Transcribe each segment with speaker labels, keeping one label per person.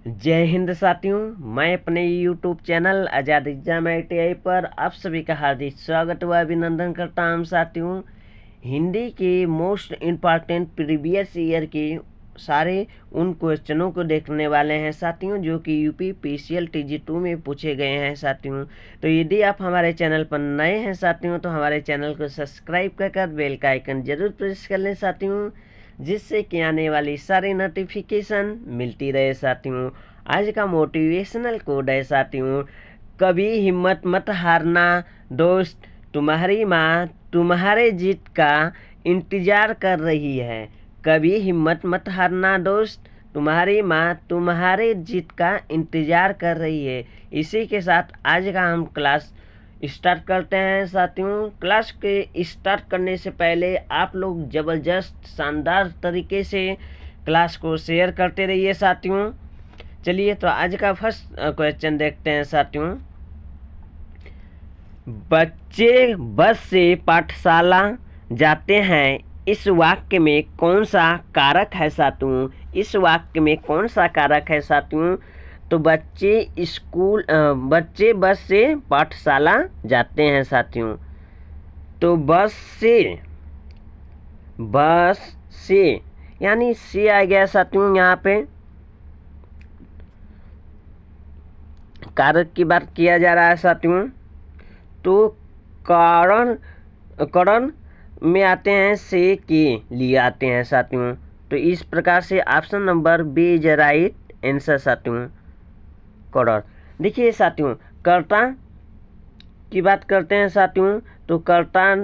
Speaker 1: जय हिंद साथियों। मैं अपने यूट्यूब चैनल आज़ाद एग्जाम ITI पर आप सभी का हार्दिक स्वागत व अभिनंदन करता हूं साथियों। हिंदी के मोस्ट इम्पॉर्टेंट प्रीवियस ईयर के सारे उन क्वेश्चनों को देखने वाले हैं साथियों जो कि यूपी PCL TG2 में पूछे गए हैं साथियों। तो यदि आप हमारे चैनल पर नए हैं साथियों तो हमारे चैनल को सब्सक्राइब कर बेल का आइकन जरूर प्रेस कर लें साथियों, जिससे कि आने वाली सारी नोटिफिकेशन मिलती रहे साथियों। आज का मोटिवेशनल कोड है साथियों, कभी हिम्मत मत हारना दोस्त, तुम्हारी माँ तुम्हारे जीत का इंतजार कर रही है। कभी हिम्मत मत हारना दोस्त, तुम्हारी माँ तुम्हारे जीत का इंतजार कर रही है। इसी के साथ आज का हम क्लास स्टार्ट करते हैं साथियों। क्लास के स्टार्ट करने से पहले आप लोग ज़बरदस्त शानदार तरीके से क्लास को शेयर करते रहिए साथियों। चलिए तो आज का फर्स्ट क्वेश्चन देखते हैं साथियों। बच्चे बस से पाठशाला जाते हैं, इस वाक्य में कौन सा कारक है साथियों? इस वाक्य में कौन सा कारक है साथियों? तो बच्चे बस से पाठशाला जाते हैं साथियों। तो बस से यानी से आ गया साथियों। यहाँ पे कारक की बात किया जा रहा है साथियों। तो कारण में आते हैं, से के लिए आते हैं साथियों। तो इस प्रकार से option number B is right answer साथियों, कारण। देखिए साथियों, कर्ता की बात करते हैं साथियों। तो कर्ता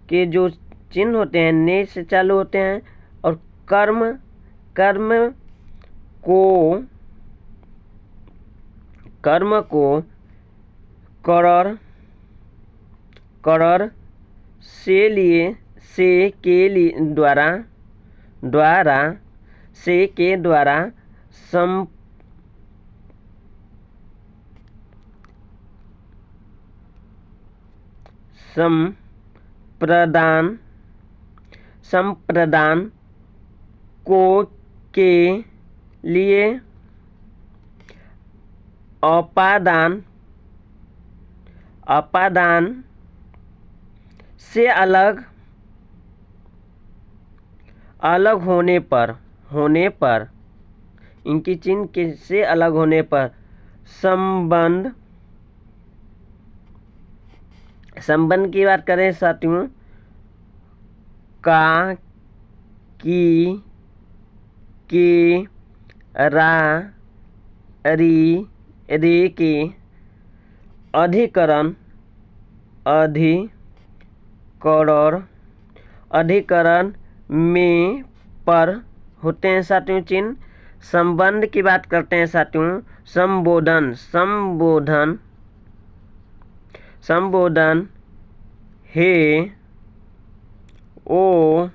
Speaker 1: के जो चिन्ह होते हैं ने से चालू होते हैं, और कर्म को करर से के लिए द्वारा से के द्वारा संप्रदान को के लिए अपादान से अलग होने पर इनकी चिन्ह के से अलग होने पर संबंध की बात करें साथियों, का की रा री रे के अधिकरण में पर होते हैं साथियों चिन्ह। संबंध की बात करते हैं साथियों, संबोधन हे ओ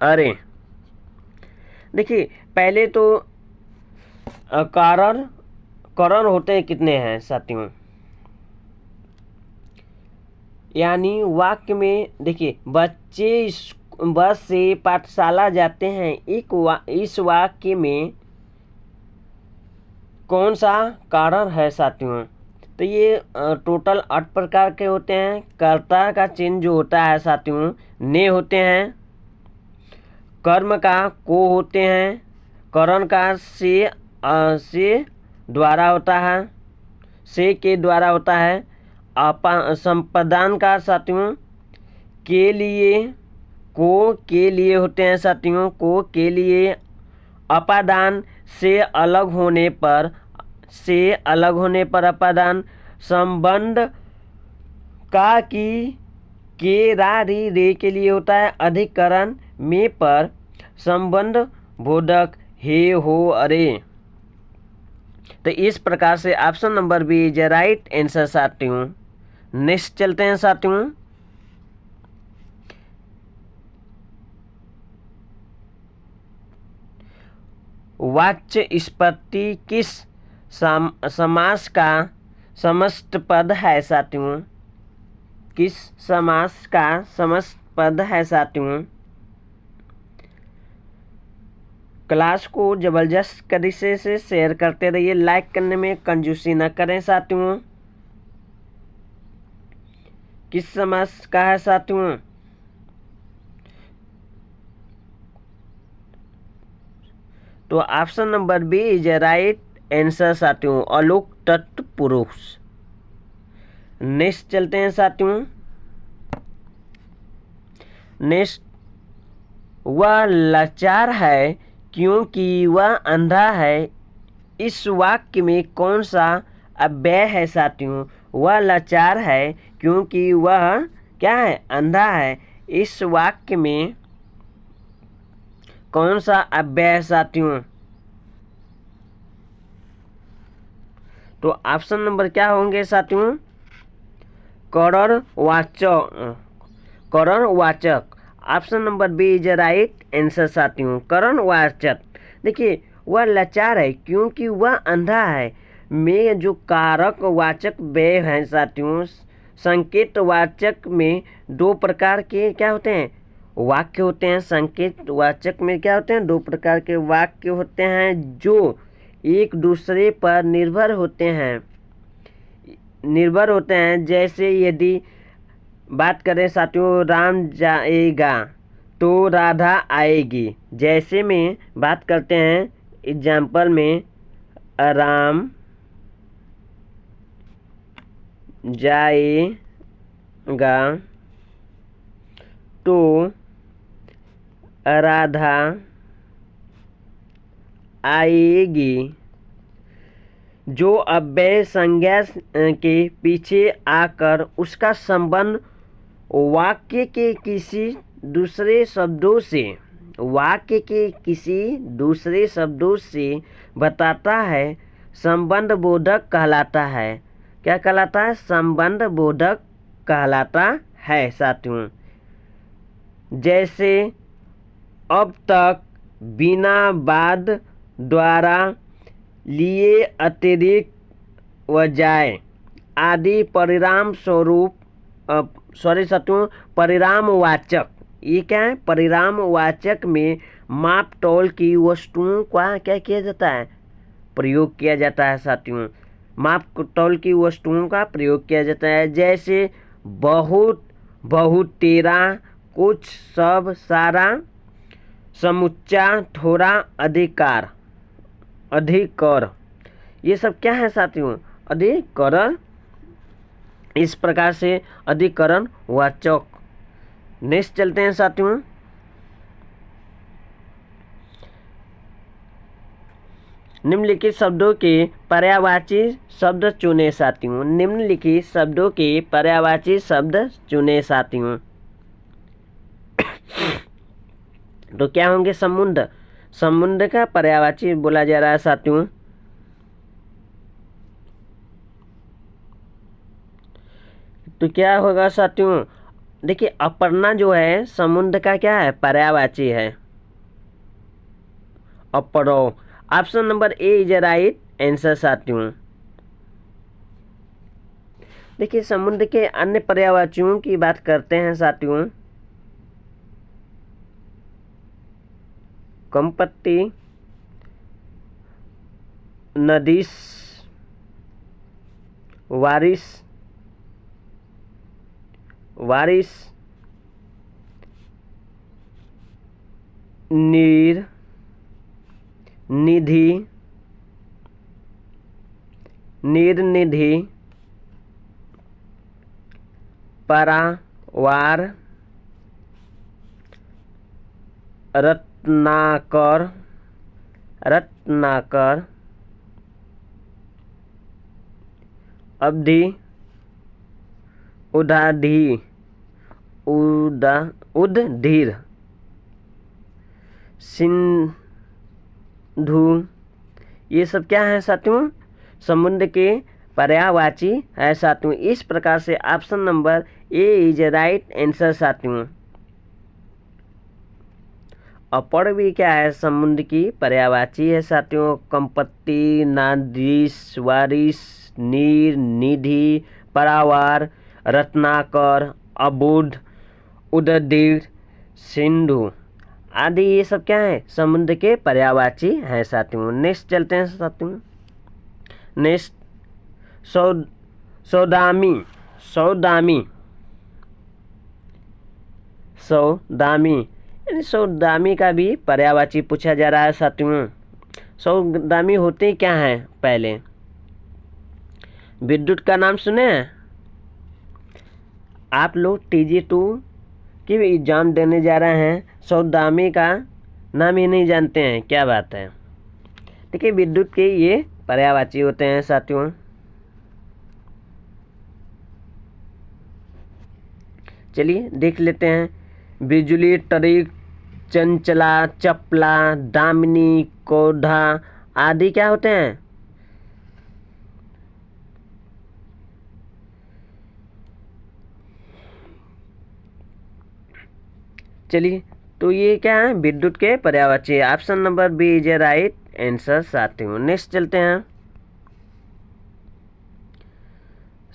Speaker 1: अरे। देखिए पहले तो कारण होते हैं कितने हैं साथियों, यानी वाक्य में देखिए बच्चे बस से पाठशाला जाते हैं, इस वाक्य में कौन सा कारण है साथियों? तो ये टोटल 8 प्रकार के होते हैं। कर्ता का चिन्ह जो होता है साथियों ने होते हैं, कर्म का को होते हैं, करण का से द्वारा होता है, से के द्वारा होता है, संप्रदान का साथियों के लिए को के लिए होते हैं साथियों, को के लिए, अपादान से अलग होने पर अपादान, संबंध का की के रा री रे के लिए होता है, अधिकरण में पर संबंध बोधक हे हो अरे। तो इस प्रकार से option number B is right answer साथियों। नेक्स्ट चलते हैं साथियों। वाच्य स्पत्ति किस समास का समस्त पद है साथियों? किस समास का समस्त पद है साथियों? क्लास को ज़बरदस्त तरीके से शेयर करते रहिए, लाइक करने में कंजूसी न करें साथियों। किस समास का है साथियों? तो option number B is right answer साथियों, अलोक तत्पुरुष। नेक्स्ट चलते हैं साथियों। नेक्स्ट, वह लाचार है क्योंकि वह अंधा है, इस वाक्य में कौन सा अव्यय है साथियों? वह लाचार है क्योंकि वह क्या है? अंधा है। इस वाक्य में कौन सा अव्यय है साथियों? तो ऑप्शन नंबर क्या होंगे साथियों? करणवाचक। करणवाचक। Option number B is right answer साथियों, करणवाचक। देखिए, वह लाचार है क्योंकि वह अंधा है में जो कारक वाचक व्यय हैं साथियों, संकेत वाचक में दो प्रकार के क्या होते हैं? वाक्य होते हैं। संकेत वाचक में क्या होते हैं? दो प्रकार के वाक्य होते हैं जो एक दूसरे पर निर्भर होते हैं। जैसे यदि बात करें साथियों, राम जाएगा तो राधा आएगी। जैसे में बात करते हैं एग्जाम्पल में, राम जाएगा तो राधा आएगी। जो अव्यय संज्ञा के पीछे आकर उसका संबंध वाक्य के किसी दूसरे शब्दों से बताता है, संबंध बोधक कहलाता है। क्या कहलाता है? संबंध बोधक कहलाता है साथियों। जैसे अब तक, बिना, बाद, द्वारा, लिए, अतिरिक्त, वजाय आदि परिणाम स्वरूप साथियों परिणामवाचक। ये क्या है? परिणामवाचक में माप तौल की वस्तुओं का क्या किया जाता है? प्रयोग किया जाता है साथियों। माप तौल की वस्तुओं का प्रयोग किया जाता है। जैसे बहुत, बहुत, तेरा, कुछ, सब, सारा, समुच्चा, थोड़ा, अधिकार, अधिकर। ये सब क्या है साथियों? अधिकरण। इस प्रकार से अधिकरण वाचक। नेक्स्ट चलते हैं साथियों। निम्नलिखित शब्दों के पर्यायवाची शब्द चुने साथियों। निम्नलिखित शब्दों के पर्यायवाची शब्द चुने साथियों। तो क्या होंगे? समुद्र। समुद्र का पर्यायवाची बोला जा रहा है साथियों। तो क्या होगा साथियों? देखिए, अपर्णा जो है समुद्र का क्या है? पर्यायवाची है, अपरो। Option number A is right answer साथियों। देखिए, समुद्र के अन्य पर्यायवाचियों की बात करते हैं साथियों। कंपत्ति, नदीस, वारिस, नीर, निधि, निर्निधि, परावार, रत्नाकर, अवधि, उद्धीर, सिंधु। ये सब क्या है साथियों? समुद्र के पर्यायवाची है साथियों। इस प्रकार से option number A is right answer साथियों। अपर भी क्या है? समुद्र की पर्यायवाची है साथियों। कंपत्ति, नादिस, वारिस, नीर, निधि, परावार, रत्नाकर, अबुध, उदधीर, सिंधु आदि ये सब क्या है, समुद्र के पर्यायवाची हैं साथियों। नेक्स्ट चलते हैं साथियों। नेक्स्ट सौदामी। सौदामी सौदामी यानी सौदामी का भी पर्यायवाची पूछा जा रहा है साथियों। सौदामी होते क्या हैं? पहले विद्युत का नाम सुने हैं आप लोग? TG2 की एग्जाम देने जा रहे हैं, सौदामी का नाम ही नहीं जानते हैं, क्या बात है। देखिए विद्युत के ये पर्यायवाची होते हैं साथियों। चलिए देख लेते हैं। बिजुली, टरिक, चंचला, चपला, दामिनी, कोढ़ा आदि क्या होते हैं? चलिए तो ये क्या है, विद्युत के पर्यायवाची। Option number B is a right answer साथियों। नेक्स्ट चलते हैं।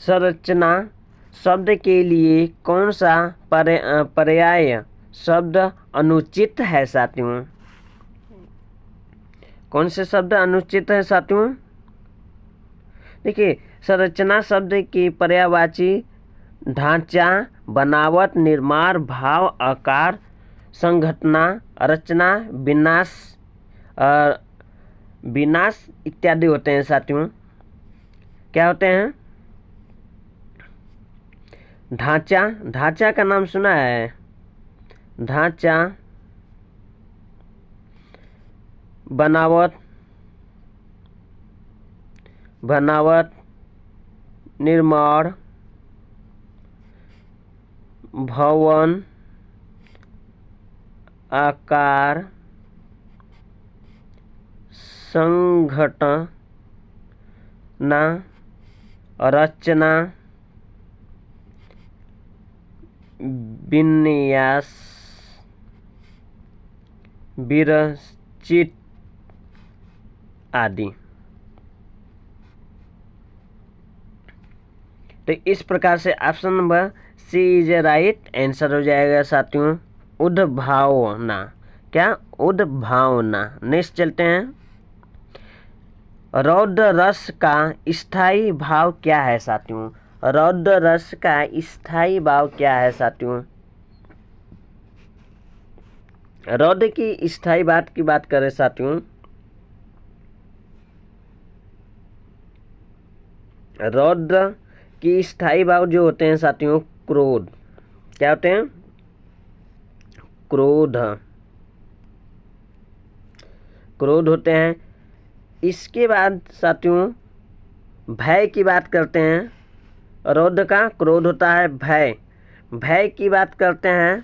Speaker 1: संरचना शब्द के लिए कौन सा पर्याय शब्द अनुचित है साथियों? कौन से शब्द अनुचित है साथियों? देखिए संरचना शब्द की पर्यायवाची ढांचा, बनावट, निर्माण, भाव, आकार, संघटना, रचना, विनाश विनाश इत्यादि होते हैं साथियों। क्या होते हैं? ढांचा, ढांचा का नाम सुना है? ढांचा, बनावट, बनावट, निर्माण, भवन, आकार, संघटना, रचना, विन्यास, विरचित आदि। तो इस प्रकार से option number C is a right answer हो जाएगा साथियों। उद्भावना, क्या? उद्भावना। नेक्स्ट चलते हैं। रौद्र रस का स्थायी भाव क्या है साथियों? रौद्र रस का स्थायी भाव क्या है साथियों? रौद्र की स्थायी बात की बात करें साथियों, रौद्र की स्थायी भाव जो होते हैं साथियों, क्रोध। क्या होते हैं? क्रोध, क्रोध होते हैं। इसके बाद साथियों भय की बात करते हैं। रौद्र का क्रोध होता है भय। भय की बात करते हैं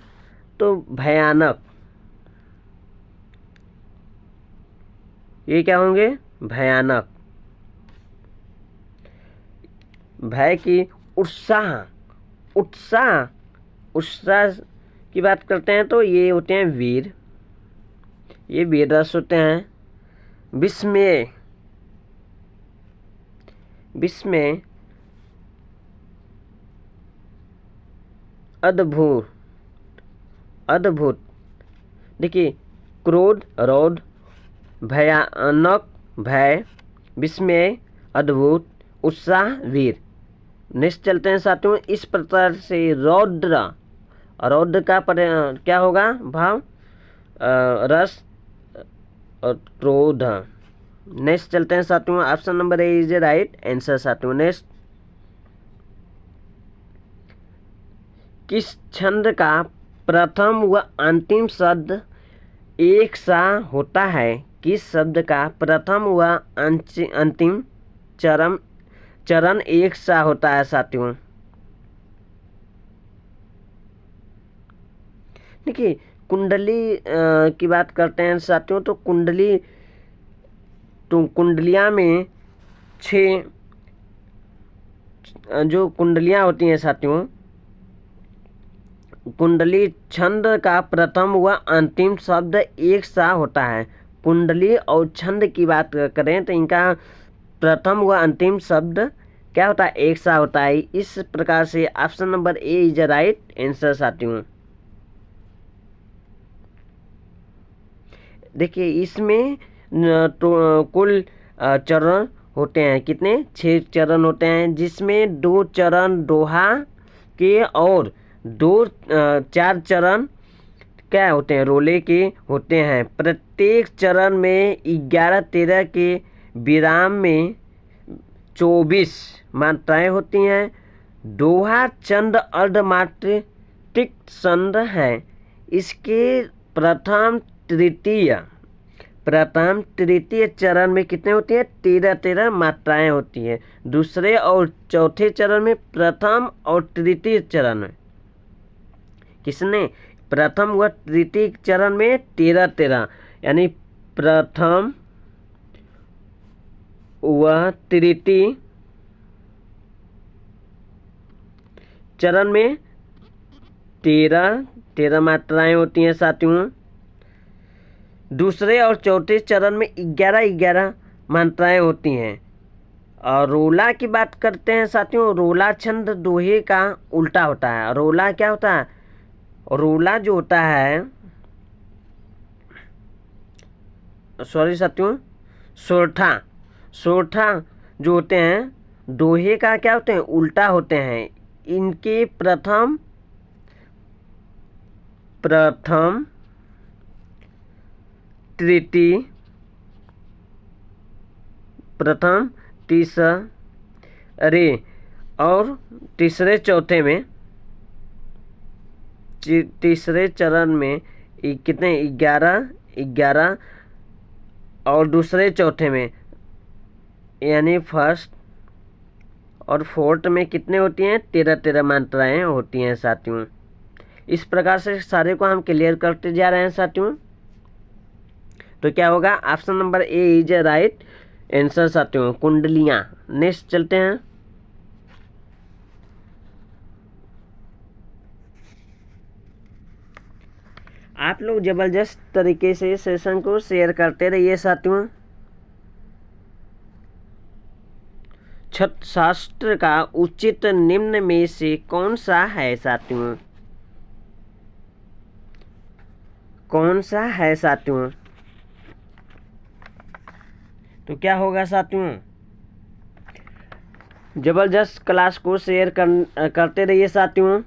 Speaker 1: तो भयानक, ये क्या होंगे? भयानक। भय की उत्साह, उत्साह, उत्साह की बात करते हैं तो ये होते हैं वीर, ये वीर रस होते हैं। विस्मय, विस्मय, अद्भुत, अद्भुत। देखिए क्रोध, रौद्र, भयानक, भय, विस्मय, अद्भुत, उत्साह, वीर। नेक्स्ट चलते हैं साथियों। इस प्रकार से रौद्र, रौद्र का क्या होगा भाव? रस और क्रोध। नेक्स्ट चलते हैं साथियों। Option number A is right answer साथियों। नेक्स्ट, किस छंद का प्रथम व अंतिम शब्द एक सा होता है? किस शब्द का प्रथम व अंतिम चरण एक सा होता है साथियों? देखिए कुंडली की बात करते हैं साथियों, तो कुंडली, तो कुंडलियाँ में 6 जो कुंडलियाँ होती हैं साथियों, कुंडली छंद का प्रथम व अंतिम शब्द एक सा होता है। कुंडली और छंद की बात करें तो इनका प्रथम व अंतिम शब्द क्या होता है? एक सा होता है। इस प्रकार से option number A is right answer साथियों। देखिए इसमें तो कुल चरण होते हैं, कितने? 6 चरण होते हैं, जिसमें 2 चरण दोहा के और 4 चरण क्या होते हैं? रोले के होते हैं। प्रत्येक चरण में 11-13 के विराम में 24 मात्राएं होती हैं। दोहा छंद अर्धमात्रिक छंद है। इसके प्रथम तृतीय चरण में कितने होती हैं? 13-13 मात्राएं होती हैं। दूसरे और चौथे चरण में, प्रथम और तृतीय चरण में किसने? प्रथम व तृतीय चरण में 13-13, यानी प्रथम व तृतीय चरण में 13-13 मात्राएं होती हैं साथियों। दूसरे और चौथे चरण में 11-11 मात्राएं होती हैं। और रोला की बात करते हैं साथियों। रोला छंद दोहे का उल्टा होता है। रोला क्या होता है? रोला जो होता है, सॉरी साथियों, सोरठा जो होते हैं दोहे का क्या होते हैं? उल्टा होते हैं। इनके प्रथम तृतीय, प्रथम तीसरे और तीसरे चौथे में, तीसरे चरण में कितने? 11 और दूसरे चौथे में यानी फर्स्ट और फोर्थ में कितने होती हैं? 13-13 मात्राएं होती हैं साथियों। इस प्रकार से सारे को हम क्लियर करते जा रहे हैं साथियों। तो क्या होगा? Option number A is right answer साथियों, कुंडलियां। नेक्स्ट चलते हैं। आप लोग जबरदस्त तरीके से सेशन को शेयर करते रहिए साथियों। छठशास्त्र का उचित निम्न में से कौन सा है साथियों? कौन सा है साथियों? तो क्या होगा साथियों? जबरदस्त क्लास को शेयर करते रहिए साथियों।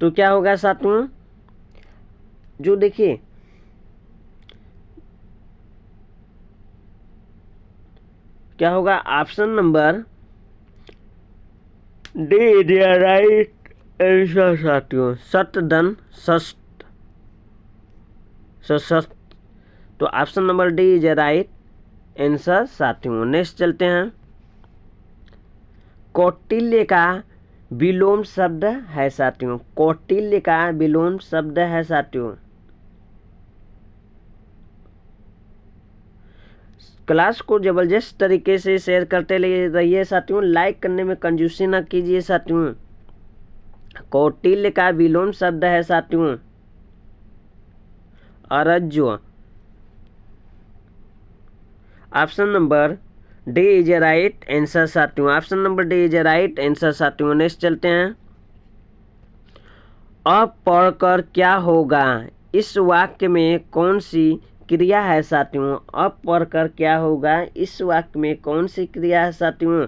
Speaker 1: तो क्या होगा साथियों? जो देखिए क्या होगा? Option number D is right answer साथियों, सतधन सस्त। तो option number D is right answer साथियों। नेक्स्ट चलते हैं। कौटिल्य का विलोम शब्द है साथियों। कौटिल्य का विलोम शब्द है साथियों। क्लास को जबरदस्त तरीके से शेयर करते रहिए साथियों। लाइक करने में कंजूसी ना कीजिए साथियों। कौटिल्य का विलोम शब्द है साथियों अरज्यो। Option number D is right answer साथियों। Option number D is right answer साथियों। नेक्स्ट चलते हैं। अब पढ़कर क्या होगा? इस वाक्य में कौन सी क्रिया है साथियों? अब पढ़कर क्या होगा? इस वाक्य में कौन सी क्रिया है साथियों?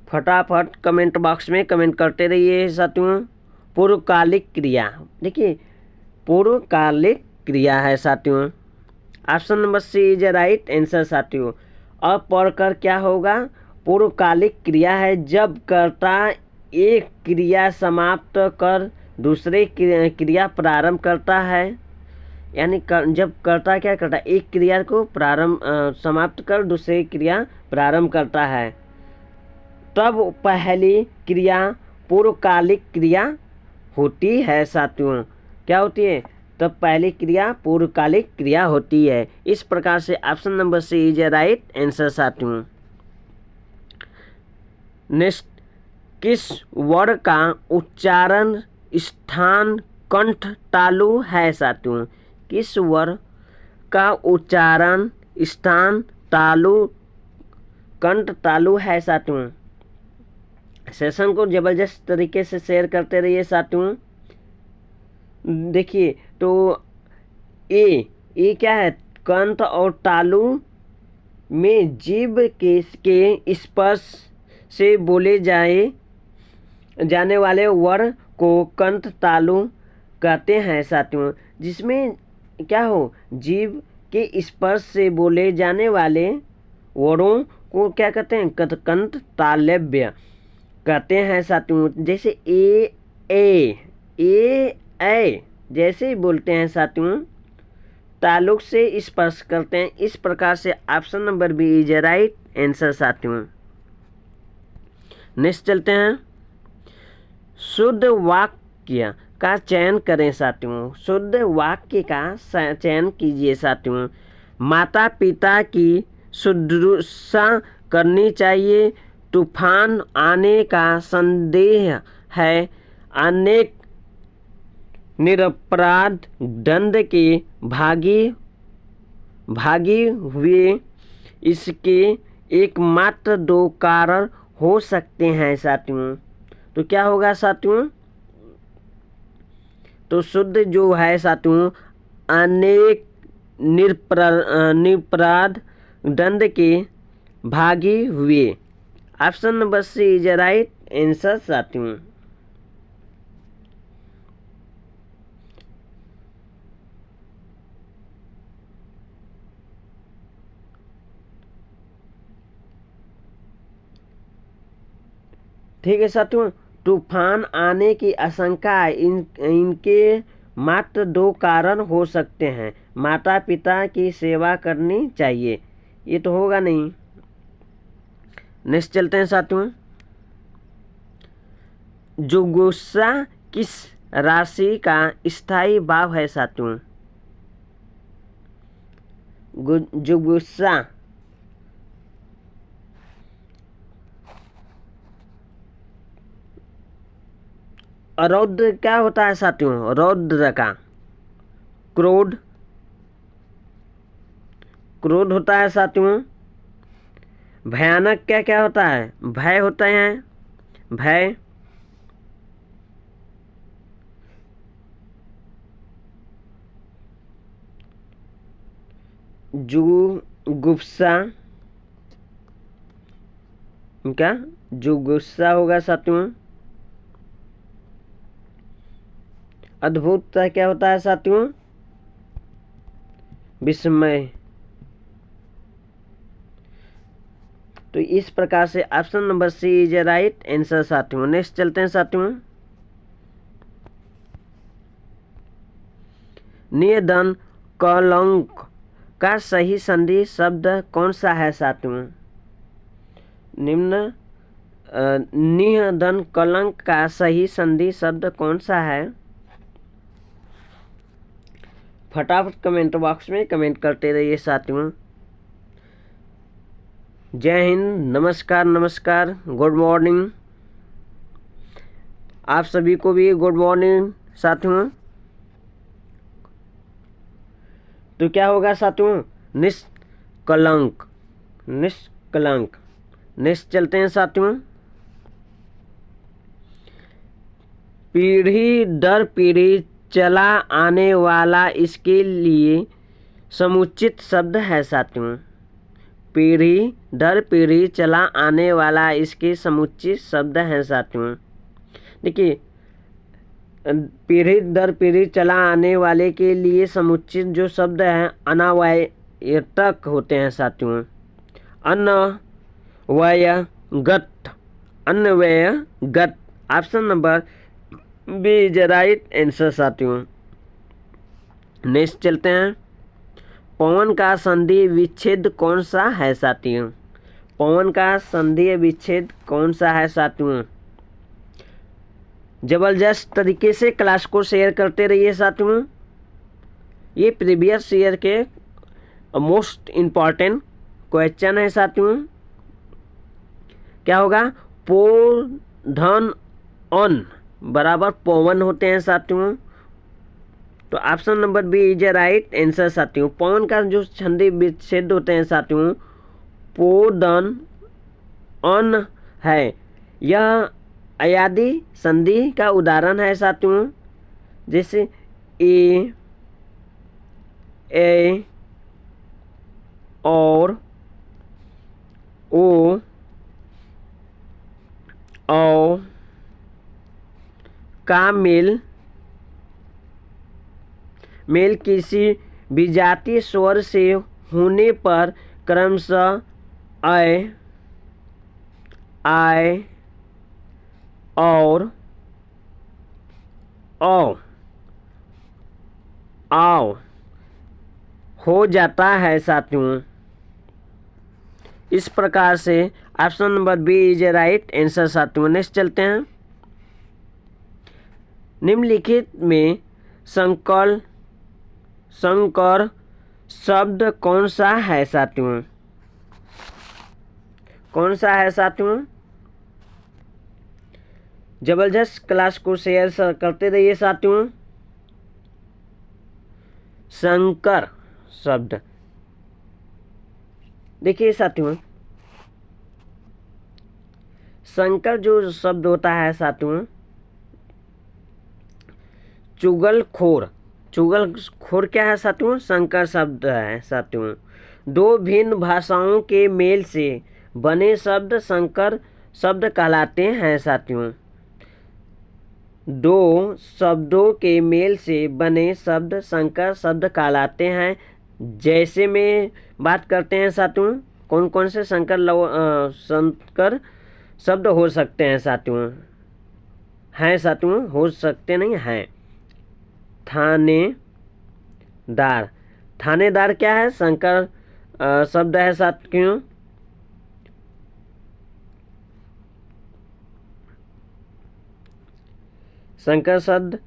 Speaker 1: फटाफट कमेंट बॉक्स में कमेंट करते रहिए साथियों। पूर्वकालिक क्रिया। देखिए पूर्वकालिक क्रिया है साथियों। Option number C is right answer साथियों। अब पढ़कर क्या होगा? पूर्वकालिक क्रिया है जब कर्ता एक क्रिया समाप्त कर दूसरे क्रिया प्रारंभ करता है। यानी जब कर्ता क्या करता है? एक क्रिया को समाप्त कर दूसरी क्रिया प्रारंभ करता है, तब पहली क्रिया पूर्वकालिक क्रिया होती है साथियों। क्या होती है? तब पहली क्रिया पूर्वकालिक क्रिया होती है। इस प्रकार से option number C is right answer साथियों। नेक्स्ट, किस वर्ण का उच्चारण स्थान कंठ तालु है साथियों? किस वर्ण का उच्चारण स्थान तालु कंठ तालु है साथियों? सेशन को जबरदस्त तरीके से शेयर करते रहिए साथियों। देखिए तो ए क्या है, कंठ और तालु में जीभ के स्पर्श से बोले जाने वाले वर्ण को कंठ तालु कहते हैं साथियों। जिसमें क्या हो, जीभ के स्पर्श से बोले जाने वाले वर्णों को क्या कहते हैं, कंठ तालव्य कहते हैं साथियों। जैसे ए जैसे ही बोलते हैं साथियों, तालुक से स्पर्श करते हैं। इस प्रकार से option number B is right answer साथियों। नेक्स्ट चलते हैं, शुद्ध वाक्य का चयन करें साथियों। शुद्ध वाक्य का चयन कीजिए साथियों। माता पिता की शुश्रूषा करनी चाहिए, तूफान आने का संदेह है, अनेक निरपराध दंड के भागी हुए, इसके एकमात्र दो कारण हो सकते हैं साथियों। तो क्या होगा साथियों, तो शुद्ध जो है साथियों, अनेक निरपराध दंड के भागी हुए। Option number C is right answer साथियों। ठीक है साथियों, तूफान आने की आशंका है, इनके मात्र दो कारण हो सकते हैं। माता पिता की सेवा करनी चाहिए, ये तो होगा नहीं। नेक्स्ट चलते हैं साथियों, जुगुस्सा किस राशि का स्थायी भाव है साथियों। जुगुस्सा रौद्र क्या होता है साथियों, रौद्र का क्रोध होता है साथियों। भयानक क्या क्या होता है, भय होता है, भय। जुगुप्सा क्या, जुगुप्सा होगा साथियों। अद्भुत क्या होता है साथियों, विस्मय। तो इस प्रकार से option number C is right answer साथियों। नेक्स्ट चलते हैं साथियों, नियदन कलंक का सही संधि शब्द कौन सा है साथियों। निम्न नियदन कलंक का सही संधि शब्द कौन सा है। फटाफट कमेंट बॉक्स में कमेंट करते रहिए साथियों। जय हिंद, नमस्कार, गुड मॉर्निंग। आप सभी को भी गुड मॉर्निंग साथियों। तो क्या होगा साथियों, निष्कलंक। नेक्स्ट चलते हैं साथियों, पीढ़ी दर पीढ़ी चला आने वाला इसके लिए समुचित शब्द है साथियों। पीढ़ी दर पीढ़ी चला आने वाला इसके समुचित शब्द हैं साथियों। देखिए, पीढ़ी दर पीढ़ी चला आने वाले के लिए समुचित जो शब्द हैं अनावयतक होते हैं साथियों। अन्वयगत option number B is right answer साथियों। नेक्स्ट चलते हैं, पवन का संधि विच्छेद कौन सा है साथियों। पवन का संधि विच्छेद कौन सा है साथियों। जबरदस्त तरीके से क्लास को शेयर करते रहिए साथियों। ये प्रीवियस ईयर के मोस्ट इम्पॉर्टेंट क्वेश्चन है साथियों। क्या होगा, पो धन अन बराबर पवन होते हैं साथियों। तो option number B is right answer साथियों। पवन का जो संधि विच्छेद होते हैं साथियों, पो धन अन है। यह अयादी संधि का उदाहरण है साथियों। जैसे ए ए और ओ औ का मेल किसी विजातीय स्वर से होने पर क्रमशः अ, आय और औ आओ हो जाता है साथियों। इस प्रकार से option number B is a right answer साथियों। नेक्स्ट चलते हैं। निम्नलिखित में संकर शब्द कौन सा है साथियों? कौन सा है साथियों? जबरदस्त क्लास को शेयर करते रहिए साथियों। संकर शब्द देखिए साथियों, संकर जो शब्द होता है साथियों, चुगलखोर क्या है साथियों? संकर शब्द है साथियों। दो भिन्न भाषाओं के मेल से बने शब्द संकर शब्द कहलाते हैं साथियों। दो शब्दों के मेल से बने शब्द संकर शब्द कहलाते हैं। जैसे में बात करते हैं साथियों, कौन कौन से संकर शब्द हो सकते हैं साथियों? हैं साथियों, हो सकते नहीं हैं। थानेदार क्या है? संकर शब्द है साथियों। संकर शब्द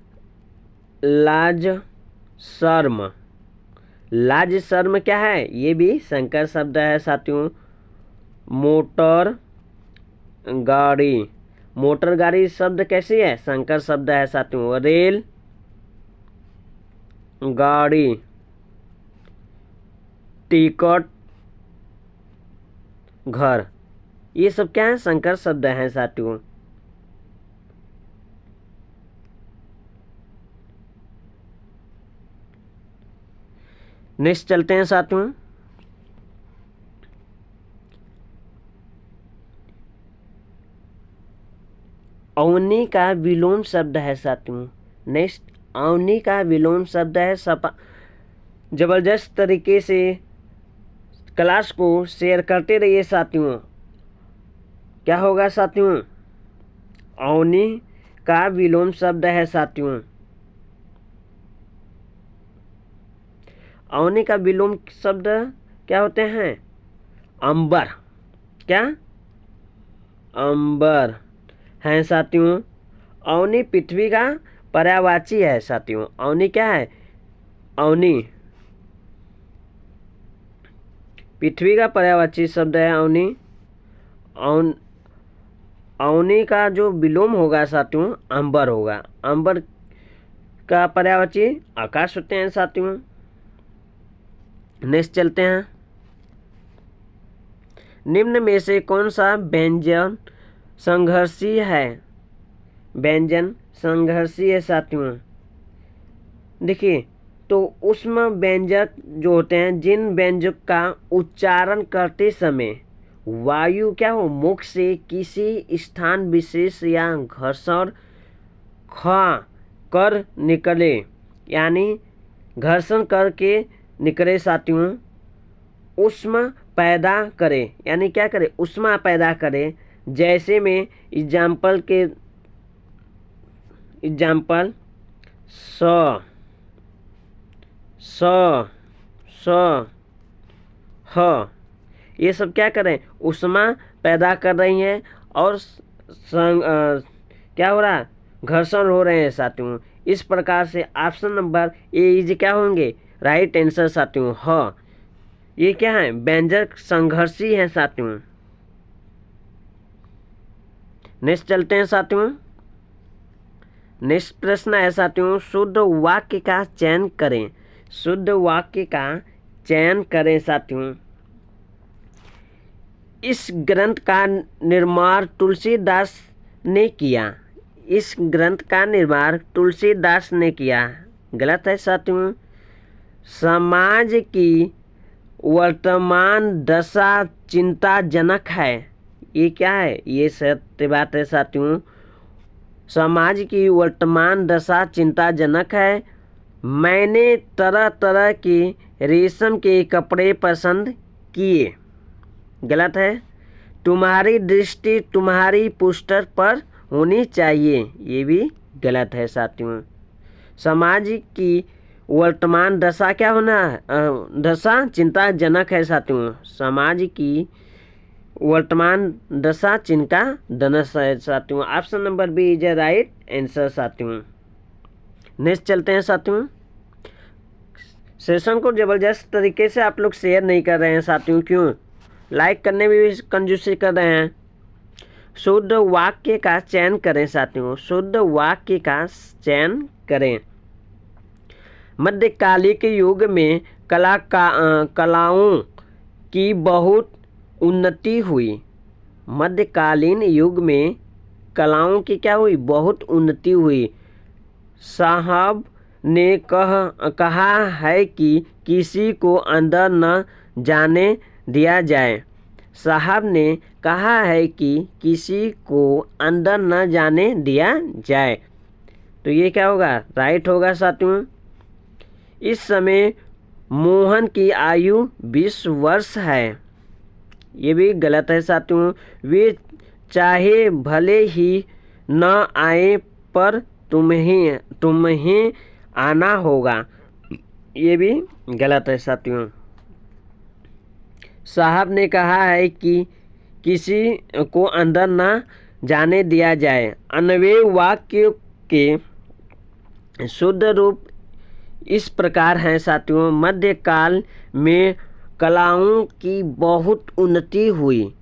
Speaker 1: लाज शर्म क्या है? ये भी संकर शब्द है साथियों। मोटर गाड़ी शब्द कैसी है? संकर शब्द है साथियों। रेल गाड़ी, टिकट, घर, ये सब क्या है? संकर शब्द हैं साथियों। नेक्स्ट चलते हैं साथियों। अवनी का विलोम शब्द है साथियों। नेक्स्ट, अवनी का विलोम शब्द है सपा। जबरदस्त तरीके से क्लास को शेयर करते रहिए साथियों। क्या होगा साथियों? अवनी का विलोम शब्द है साथियों। अवनी का विलोम शब्द क्या होते हैं? अंबर। क्या? अंबर है साथियों। अवनी पृथ्वी का पर्यायवाची है साथियों। अवनी क्या है? अवनी पृथ्वी का पर्यायवाची शब्द है अवनी। अवनी का जो विलोम होगा साथियों, अंबर होगा। अंबर का पर्यायवाची आकाश होते हैं साथियों। नेक्स्ट चलते हैं। निम्न में से कौन सा व्यंजन संघर्षी है? व्यंजन संघर्षी है साथियों। देखिए, तो ऊष्म व्यंजक जो होते हैं, जिन व्यंजक का उच्चारण करते समय वायु क्या हो? मुख से किसी स्थान विशेष या घर्षण कर निकले, यानी घर्षण करके निकले साथियों, ऊष्मा पैदा करे, यानी क्या करे? ऊष्मा पैदा करे। जैसे में एग्जाम्पल स ह, ये सब क्या करें? ऊष्मा पैदा कर रही हैं और क्या हो रहा है? घर्षण हो रहे हैं साथियों। इस प्रकार से ऑप्शन नंबर ए इज क्या होंगे? राइट आंसर साथियों। हाँ, ये क्या है? व्यंजक संघर्षी है साथियों। नेक्स्ट चलते हैं साथियों। नेक्स्ट प्रश्न है साथियों, शुद्ध वाक्य का चयन करें। शुद्ध वाक्य का चयन करें साथियों। इस ग्रंथ का निर्माण तुलसीदास ने किया। इस ग्रंथ का निर्माण तुलसीदास ने किया। गलत है साथियों। समाज की वर्तमान दशा चिंताजनक है। ये क्या है? ये सत्य बात है साथियों। समाज की वर्तमान दशा चिंताजनक है। मैंने तरह तरह के रेशम के कपड़े पसंद किए। गलत है। तुम्हारी दृष्टि तुम्हारी पुस्तक पर होनी चाहिए। ये भी गलत है साथियों। समाज की वर्तमान दशा क्या होना है? दशा चिंताजनक है साथियों। समाज की वर्तमान दशा चिंताजनक है साथियों। Option number B is right answer साथियों। नेक्स्ट चलते हैं साथियों। सेशन को जबरदस्त तरीके से आप लोग शेयर नहीं कर रहे हैं साथियों, क्यों? लाइक करने में भी कंजूसी कर रहे हैं। शुद्ध वाक्य का चयन करें साथियों। शुद्ध वाक्य का चयन करें। मध्यकालिक युग में कलाओं की बहुत उन्नति हुई। मध्यकालीन युग में कलाओं की क्या हुई? बहुत उन्नति हुई। साहब ने कहा है कि किसी को अंदर न जाने दिया जाए। साहब ने कहा है कि किसी को अंदर न जाने दिया जाए। तो ये क्या होगा? राइट होगा साथियों। इस समय मोहन की आयु 20 वर्ष है। ये भी गलत है साथियों। वे चाहे भले ही न आए पर तुम्हें आना होगा। ये भी गलत है साथियों। साहब ने कहा है कि किसी को अंदर न जाने दिया जाए। अन्वय वाक्य के शुद्ध रूप इस प्रकार हैं साथियों। मध्यकाल में कलाओं की बहुत उन्नति हुई।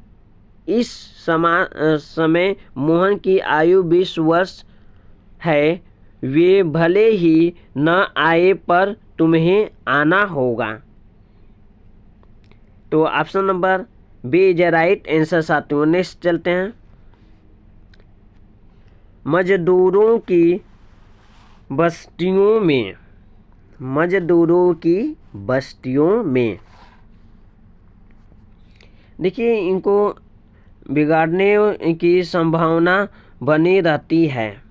Speaker 1: इस समय मोहन की आयु 20 वर्ष है। वे भले ही न आए पर तुम्हें आना होगा। तो option number B is right answer साथियों। नेक्स्ट चलते हैं। मजदूरों की बस्तियों में। मजदूरों की बस्तियों में देखिए, इनको बिगाड़ने की संभावना बनी रहती है।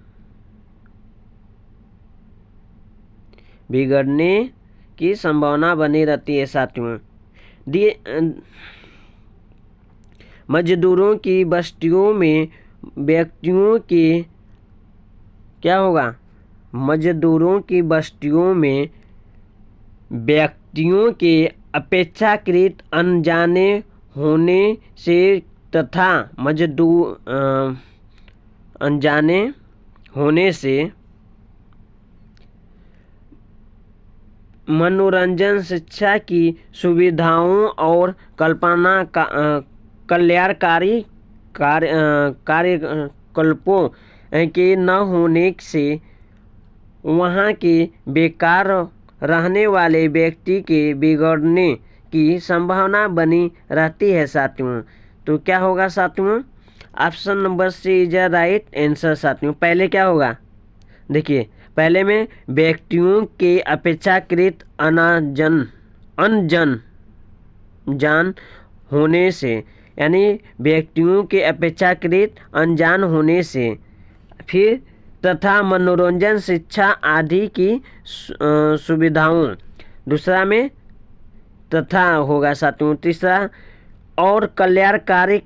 Speaker 1: बिगड़ने की संभावना बनी रहती है साथियों। मजदूरों की बस्तियों में व्यक्तियों के क्या होगा? मजदूरों की बस्तियों में व्यक्तियों के अपेक्षाकृत अनजाने होने से तथा अनजाने होने से मनोरंजन, शिक्षा की सुविधाओं और कल्याणकारी कार्यकल्पों के न होने से वहाँ के बेकार रहने वाले व्यक्ति के बिगड़ने की संभावना बनी रहती है साथियों। तो क्या होगा साथियों? Option number C is right answer साथियों। पहले क्या होगा? देखिए, पहले में व्यक्तियों के अपेक्षाकृत अनजान होने से, यानी व्यक्तियों के अपेक्षाकृत अनजान होने से, फिर तथा मनोरंजन, शिक्षा आदि की सुविधाओं। दूसरा में तथा होगा साथियों। तीसरा और कल्याणकारी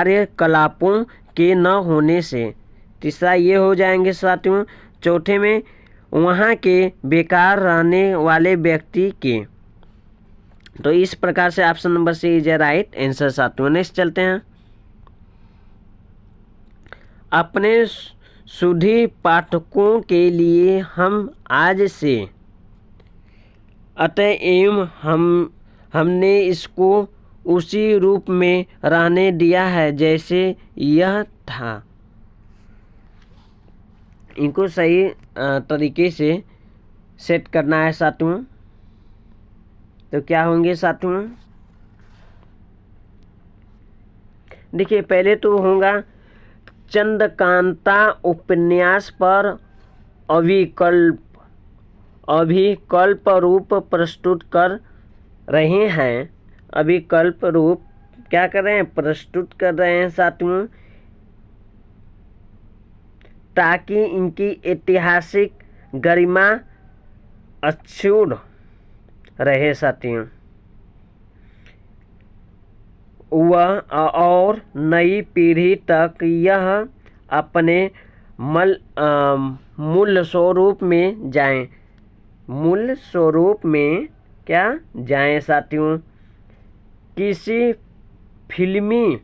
Speaker 1: कार्यकलापों के न होने से। तीसरा ये हो जाएंगे साथियों। चौथे में वहाँ के बेकार रहने वाले व्यक्ति के। तो इस प्रकार से option number C is right answer साथियों। नेक्स्ट चलते हैं। अपने सुधी पाठकों के लिए हम आज से अतएव हमने इसको उसी रूप में रहने दिया है जैसे यह था। इनको सही तरीके से सेट करना है साथियों। तो क्या होंगे साथियों? देखिए, पहले तो होगा चंद्रकांता उपन्यास पर अभिकल्प रूप प्रस्तुत कर रहे हैं। अभिकल्प रूप क्या कर रहे हैं? प्रस्तुत कर रहे हैं साथियों, ताकि इनकी ऐतिहासिक गरिमा अक्षुण्ण रहे साथियों। वह और नई पीढ़ी तक यह अपने मूल स्वरूप में जाएं। मूल स्वरूप में क्या जाएं साथियों? किसी फिल्मी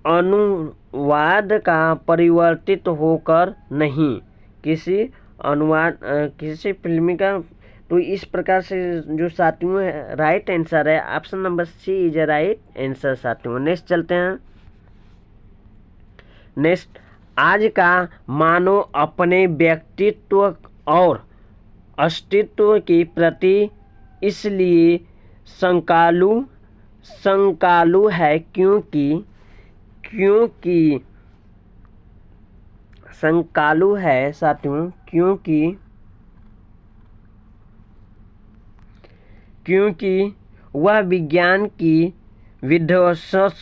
Speaker 1: अनुवाद का परिवर्तित होकर नहीं। किसी फिल्मी का, तो इस प्रकार से जो साथियों राइट आंसर है option number C is right answer साथियों। नेक्स्ट चलते हैं। नेक्स्ट, आज का मानव अपने व्यक्तित्व और अस्तित्व के प्रति इसलिए संकालु है क्योंकि संकालु है साथियों, क्योंकि वह विज्ञान की विध्वंसक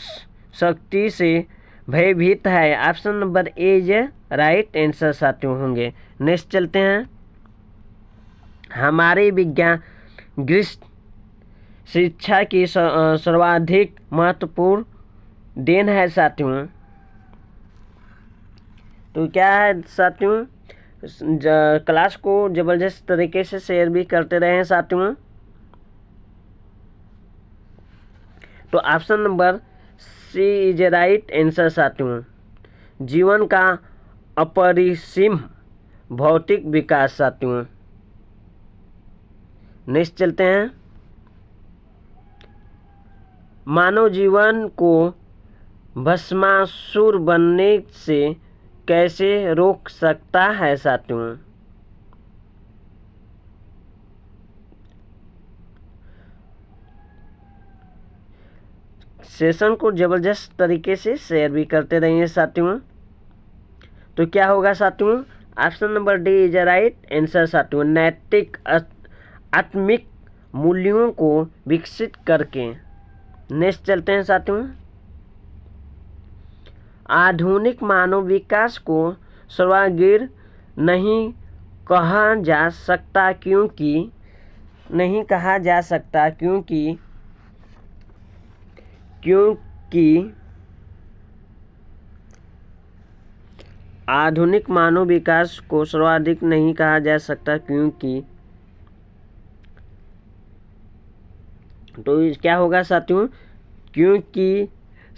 Speaker 1: शक्ति से भयभीत है। Option number A is right answer साथियों होंगे। नेक्स्ट चलते हैं। हमारे विज्ञान शिक्षा की सर्वाधिक महत्वपूर्ण देन है साथियों। तो क्या है साथियों? क्लास को जबरदस्त तरीके से शेयर भी करते रहे साथियों। तो option number C is right answer साथियों। जीवन का अपरिसीम भौतिक विकास साथियों। नेक्स्ट चलते हैं। मानव जीवन को भस्मासुर बनने से कैसे रोक सकता है साथियों? सेशन को जबरदस्त तरीके से शेयर भी करते रहिए साथियों। तो क्या होगा साथियों? Option number D is right answer साथियों। नैतिक आत्मिक मूल्यों को विकसित करके। नेक्स्ट चलते हैं साथियों। आधुनिक मानव विकास को सर्वांगीण नहीं कहा जा सकता क्योंकि आधुनिक मानव विकास को सर्वाधिक नहीं कहा जा सकता क्योंकि, तो क्या होगा साथियों? क्योंकि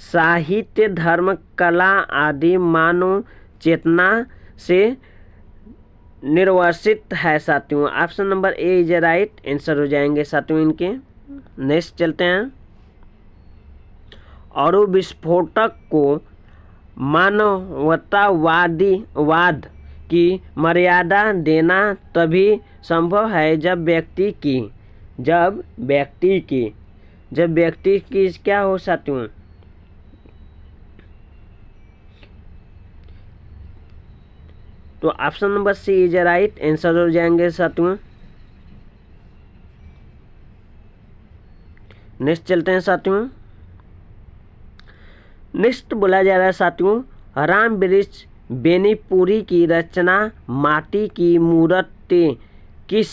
Speaker 1: साहित्य, धर्म, कला आदि मानव चेतना से निर्वासित है साथियों। Option number A is right answer हो जाएंगे साथियों इनके। नेक्स्ट चलते हैं। और विस्फोटक को मानवतावाद की मर्यादा देना तभी संभव है जब व्यक्ति की क्या हो साथियों? तो option number C is right answer हो जाएंगे साथियों। नेक्स्ट चलते हैं साथियों। नेक्स्ट बोला जा रहा है साथियों, राम वृक्ष बेनीपुरी की रचना माटी की मूर्ति किस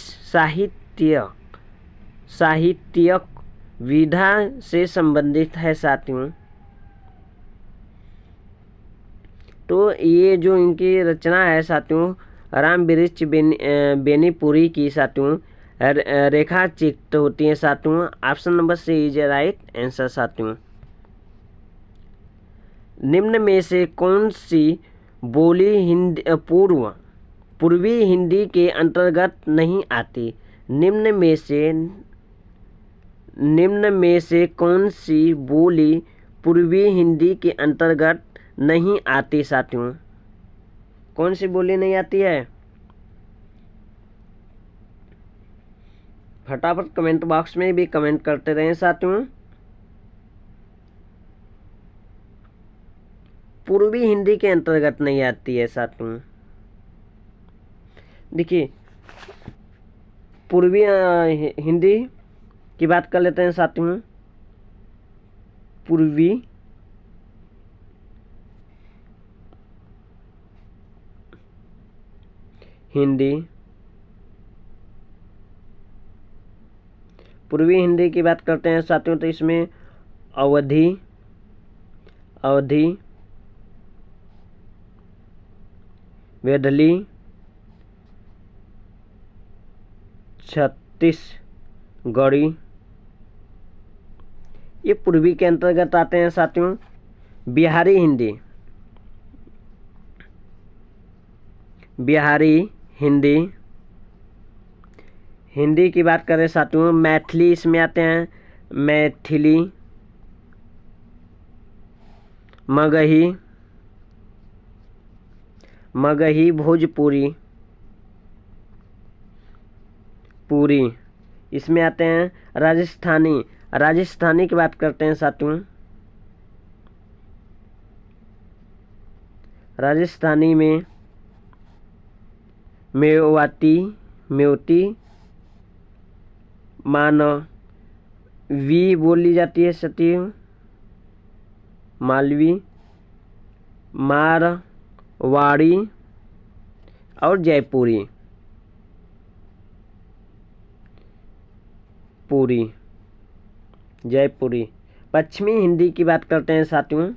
Speaker 1: साहित्यिक विधा से संबंधित है साथियों? तो ये जो इनकी रचना है साथियों, राम वृक्ष बेनीपुरी की साथियों रेखा चित्र होती है साथियों। Option number C is right answer साथियों। निम्न में से कौन सी बोली पूर्वी हिंदी के अंतर्गत नहीं आती? निम्न में से कौन सी बोली पूर्वी हिंदी के अंतर्गत नहीं आती साथियों? कौन सी बोली नहीं आती है? फटाफट कमेंट बॉक्स में भी कमेंट करते रहें साथियों। पूर्वी हिंदी के अंतर्गत नहीं आती है साथियों। देखिए पूर्वी हिंदी की बात कर लेते हैं साथियों। पूर्वी हिंदी, पूर्वी हिंदी की बात करते हैं साथियों, तो इसमें अवधी, वेदली, छत्तीसगढ़ी, ये पूर्वी के अंतर्गत आते हैं साथियों। बिहारी हिंदी, हिंदी की बात करें साथियों, मैथिली इसमें आते हैं, मैथिली, मगही, भोजपुरी, इसमें आते हैं राजस्थानी की बात करते हैं साथियों। राजस्थानी में मेवती, मानवी बोली जाती है साथियों, मालवी, मारवाड़ी और जयपुरी, जयपुरी। पश्चिमी हिंदी की बात करते हैं साथियों।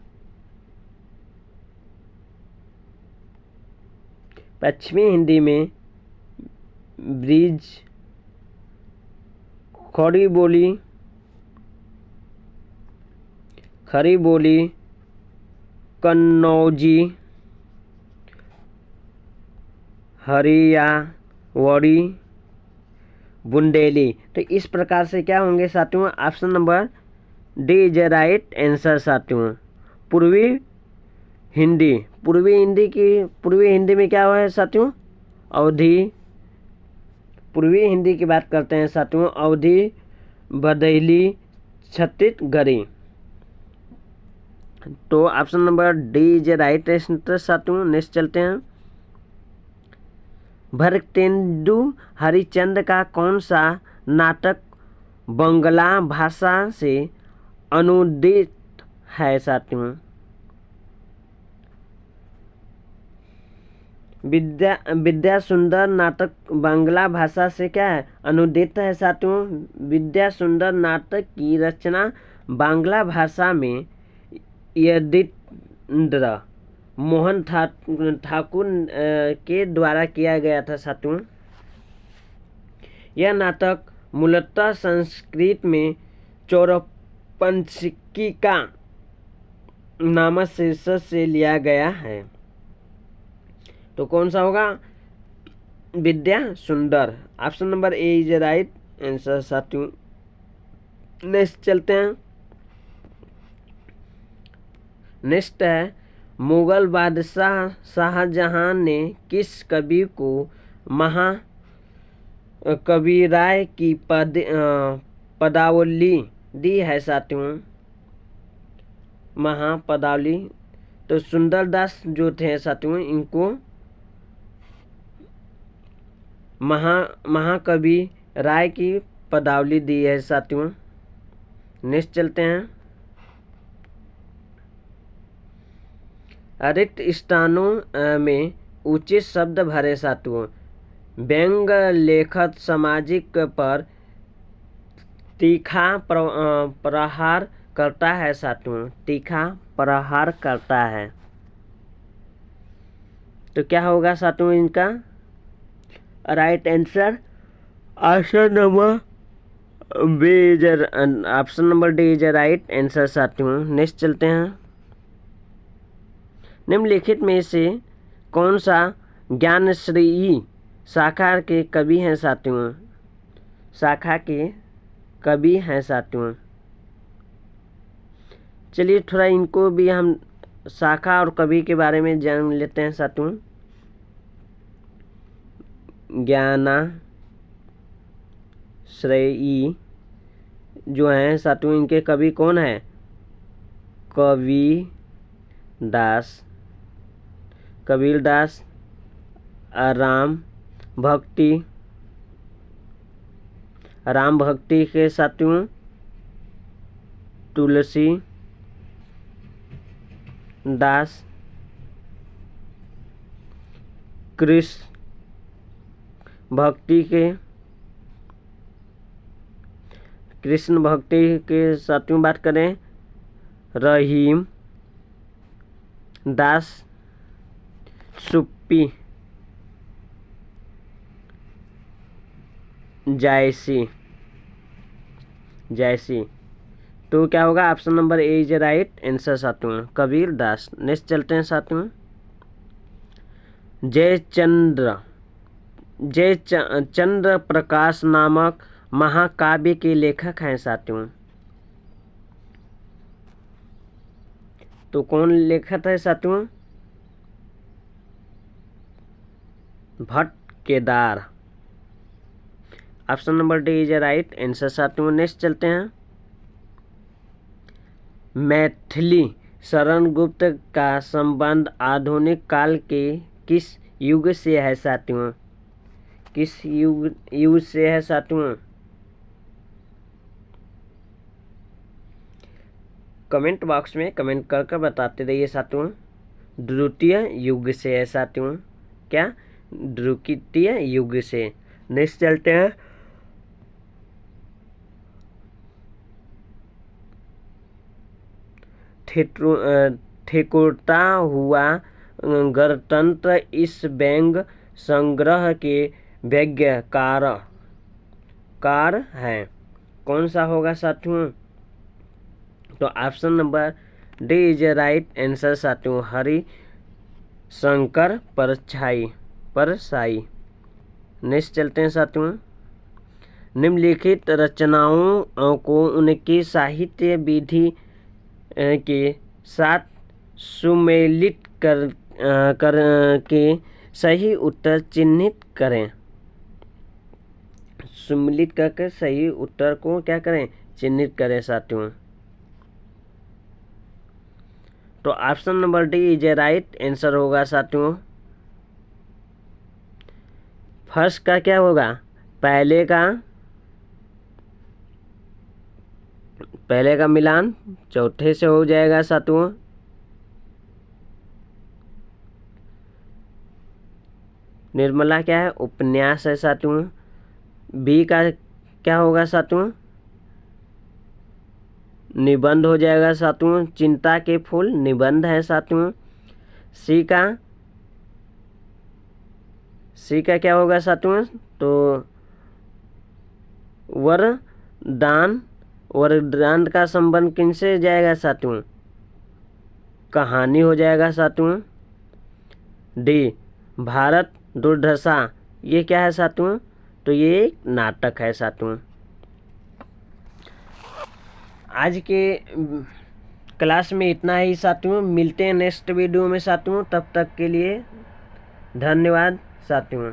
Speaker 1: पश्चिमी हिंदी में ब्रिज, खड़ी बोली, कन्नौजी, हरियाणवी, बुंदेली। तो इस प्रकार से क्या होंगे साथियों, option number D is right answer साथियों। पूर्वी हिंदी में क्या हुआ है साथियों, अवधी। पूर्वी हिंदी की बात करते हैं साथियों, अवधी, बघेली, छत्तीसगढ़ी। तो option number D is right answer साथियों। नेक्स्ट चलते हैं। भारतेंदु हरिश्चंद्र का कौन सा नाटक बंगला भाषा से अनुदित है साथियों। विद्या सुंदर नाटक बांग्ला भाषा से क्या है, अनुदित है साथियों। विद्या सुंदर नाटक की रचना बांग्ला भाषा में यतीन्द्र मोहन ठाकुर के द्वारा किया गया था साथियों। यह नाटक मूलतः संस्कृत में चौरपंचिका नामक शीर्षक से लिया गया है। तो कौन सा होगा, विद्या सुंदर। Option number A is right answer साथियों। नेक्स्ट चलते हैं। नेक्स्ट है, मुगल बादशाह शाहजहां ने किस कवि को महाकविराय की पदावली दी है साथियों। महापदावली, तो सुंदरदास जो थे साथियों, इनको महाकवि राय की पदावली दी है साथियों। नेक्स्ट चलते हैं। रिक्त स्थानों में उचित शब्द भरे साथियों। व्यंग लेखक सामाजिक पर तीखा प्रहार करता है साथियों, तीखा प्रहार करता है। तो क्या होगा साथियों इनका right answer, option number D is right answer साथियों। नेक्स्ट चलते हैं। निम्नलिखित में से कौन सा ज्ञानश्री शाखा के कवि हैं साथियों। शाखा के कवि हैं साथियों। चलिए थोड़ा इनको भी हम शाखा और कवि के बारे में जान लेते हैं साथियों। ज्ञानश्री जो हैं साथियों, इनके कवि कौन है, कबीरदास, राम भक्ति, राम भक्ति के साथियों तुलसी दास, कृष्ण भक्ति के साथियों बात करें रहीम दास, सुप्पी, जैसी। तो क्या होगा, option number A is right answer साथियों, कबीर दास। नेक्स्ट चलते हैं साथियों, जयचंद्र प्रकाश नामक महाकाव्य के लेखक हैं साथियों। तो कौन लेखक है साथियों, Bhatt Kedar. Option number D is right answer साथियों। नेक्स्ट चलते हैं, मैथिली शरण गुप्त का संबंध आधुनिक काल के किस युग से है साथियों, किस युग से है साथियों? कमेंट बॉक्स में कमेंट कर बताते रहिए साथियों। द्वितीय युग से है साथियों, क्या द्वितीय युग से। नेक्स्ट चलते हैं, ठेकुरता हुआ गणतंत्र इस व्यंग संग्रह के व्यंग्यकार है, कौन सा होगा साथियों? तो option number D is right answer साथियों, हरि शंकर परसाई। नेक्स्ट चलते हैं साथियों, निम्नलिखित रचनाओं को उनकी साहित्य विधि के साथ सुमेलित करके सही उत्तर चिन्हित करें। सुमेलित करके सही उत्तर को क्या करें, चिन्हित करें साथियों। तो option number D is right answer होगा साथियों। फर्स्ट का क्या होगा, पहले का मिलान चौथे से हो जाएगा साथियों। निर्मला क्या है, उपन्यास है साथियों। बी का क्या होगा साथियों, निबंध हो जाएगा साथियों, चिंता के फूल निबंध है साथियों। सी का क्या होगा साथियों, तो वरदान का संबंध किनसे जाएगा साथियों, कहानी हो जाएगा साथियों। डी भारत दुर्दशा, ये क्या है साथियों, तो ये एक नाटक है साथियों। आज के क्लास में इतना ही साथियों, मिलते हैं नेक्स्ट वीडियो में साथियों, तब तक के लिए धन्यवाद साथियों।